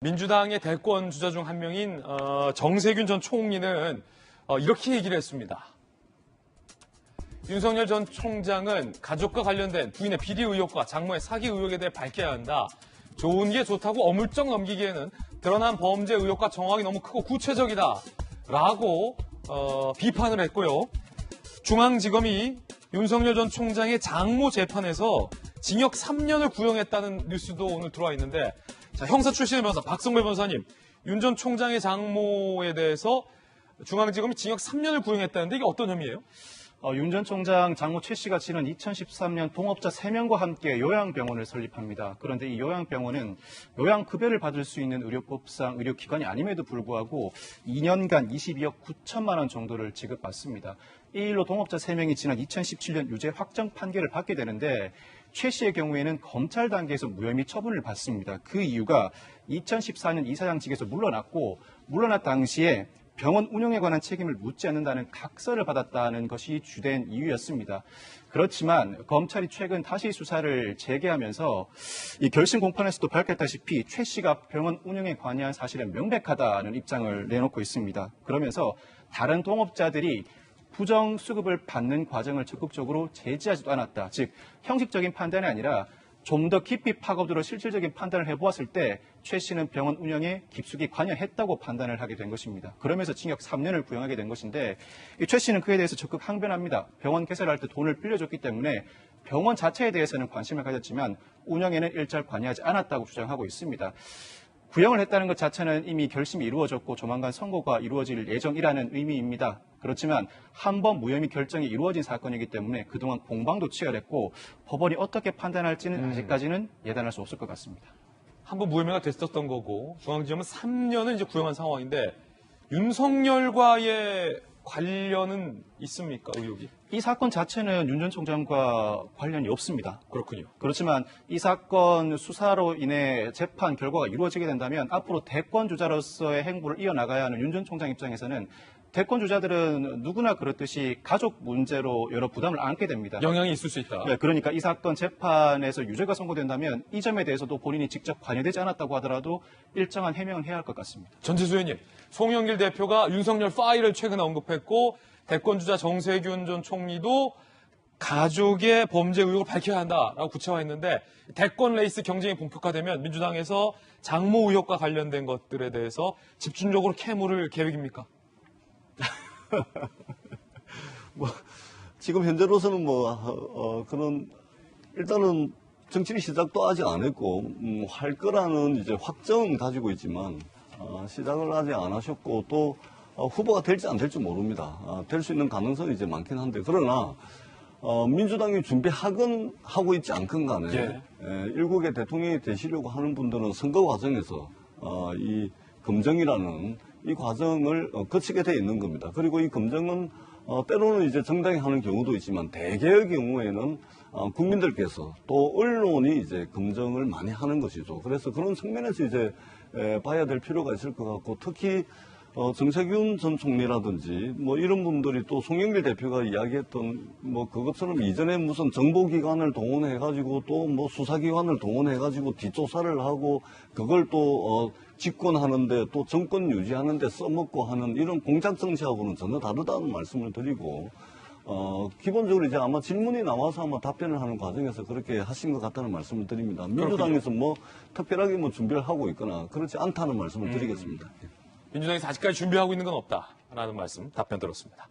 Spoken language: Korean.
민주당의 대권 주자 중 한 명인 정세균 전 총리는 이렇게 얘기를 했습니다. 윤석열 전 총장은 가족과 관련된 부인의 비리 의혹과 장모의 사기 의혹에 대해 밝혀야 한다. 좋은 게 좋다고 어물쩍 넘기기에는 드러난 범죄 의혹과 정황이 너무 크고 구체적이다. 라고 비판을 했고요. 중앙지검이 윤석열 전 총장의 장모 재판에서 징역 3년을 구형했다는 뉴스도 오늘 들어와 있는데, 자, 형사 출신의 변호사 박성배 변호사님, 윤 전 총장의 장모에 대해서 중앙지검이 징역 3년을 구형했다는데 이게 어떤 혐의예요? 윤 전 총장 장모 최 씨가 지난 2013년 동업자 3명과 함께 요양병원을 설립합니다. 그런데 이 요양병원은 요양급여를 받을 수 있는 의료법상 의료기관이 아님에도 불구하고 2년간 22억 9천만 원 정도를 지급받습니다. 이 일로 동업자 3명이 지난 2017년 유죄 확정 판결을 받게 되는데, 최 씨의 경우에는 검찰 단계에서 무혐의 처분을 받습니다. 그 이유가 2014년 이사장직에서 물러났고, 물러날 당시에 병원 운영에 관한 책임을 묻지 않는다는 각서를 받았다는 것이 주된 이유였습니다. 그렇지만 검찰이 최근 다시 수사를 재개하면서 이 결심 공판에서도 밝혔다시피 최 씨가 병원 운영에 관여한 사실은 명백하다는 입장을 내놓고 있습니다. 그러면서 다른 동업자들이 부정 수급을 받는 과정을 적극적으로 제지하지도 않았다. 즉, 형식적인 판단이 아니라 좀 더 깊이 파고들어 실질적인 판단을 해보았을 때 최 씨는 병원 운영에 깊숙이 관여했다고 판단을 하게 된 것입니다. 그러면서 징역 3년을 구형하게 된 것인데, 이 최 씨는 그에 대해서 적극 항변합니다. 병원 개설할 때 돈을 빌려줬기 때문에 병원 자체에 대해서는 관심을 가졌지만 운영에는 일절 관여하지 않았다고 주장하고 있습니다. 구형을 했다는 것 자체는 이미 결심이 이루어졌고 조만간 선고가 이루어질 예정이라는 의미입니다. 그렇지만 한 번 무혐의 결정이 이루어진 사건이기 때문에 그동안 공방도 치열했고 법원이 어떻게 판단할지는 아직까지는 예단할 수 없을 것 같습니다. 한 번 무혐의가 됐었던 거고 중앙지검은 3년을 이제 구형한 상황인데, 윤석열과의 관련은 있습니까, 의혹이? 이 사건 자체는 윤 전 총장과 관련이 없습니다. 그렇군요. 그렇지만 이 사건 수사로 인해 재판 결과가 이루어지게 된다면 앞으로 대권 주자로서의 행보를 이어나가야 하는 윤 전 총장 입장에서는 대권 주자들은 누구나 그렇듯이 가족 문제로 여러 부담을 안게 됩니다. 영향이 있을 수 있다. 네, 그러니까 이 사건 재판에서 유죄가 선고된다면 이 점에 대해서도 본인이 직접 관여되지 않았다고 하더라도 일정한 해명을 해야 할 것 같습니다. 전재수 의원님, 송영길 대표가 윤석열 파일을 최근에 언급했고, 대권주자 정세균 전 총리도 가족의 범죄 의혹을 밝혀야 한다라고 구체화했는데, 대권 레이스 경쟁이 본격화되면 민주당에서 장모 의혹과 관련된 것들에 대해서 집중적으로 캐물을 계획입니까? 지금 현재로서는 그런, 일단은 정치를 시작도 아직 안 했고, 할 거라는 이제 확정은 가지고 있지만, 시작을 아직 안 하셨고, 또, 후보가 될지 안 될지 모릅니다. 될 수 있는 가능성이 이제 많긴 한데, 그러나, 민주당이 준비하건 하고 있지 않건 간에, 일국의 대통령이 되시려고 하는 분들은 선거 과정에서, 이 검증이라는 이 과정을 거치게 돼 있는 겁니다. 그리고 이 검증은 때로는 이제 정당이 하는 경우도 있지만 대개의 경우에는 국민들께서 또 언론이 이제 검증을 많이 하는 것이죠. 그래서 그런 측면에서 이제 봐야 될 필요가 있을 것 같고, 특히 정세균 전 총리라든지 이런 분들이 또 송영길 대표가 이야기했던 그것처럼 이전에 무슨 정보기관을 동원해가지고 또 수사기관을 동원해가지고 뒷조사를 하고 그걸 또 집권하는데 또 정권 유지하는데 써먹고 하는 이런 공작 정치하고는 전혀 다르다는 말씀을 드리고, 기본적으로 이제 아마 질문이 나와서 아마 답변을 하는 과정에서 그렇게 하신 것 같다는 말씀을 드립니다. 민주당에서 특별하게 준비를 하고 있거나 그렇지 않다는 말씀을 드리겠습니다. 민주당에서 아직까지 준비하고 있는 건 없다라는 말씀 답변 들었습니다.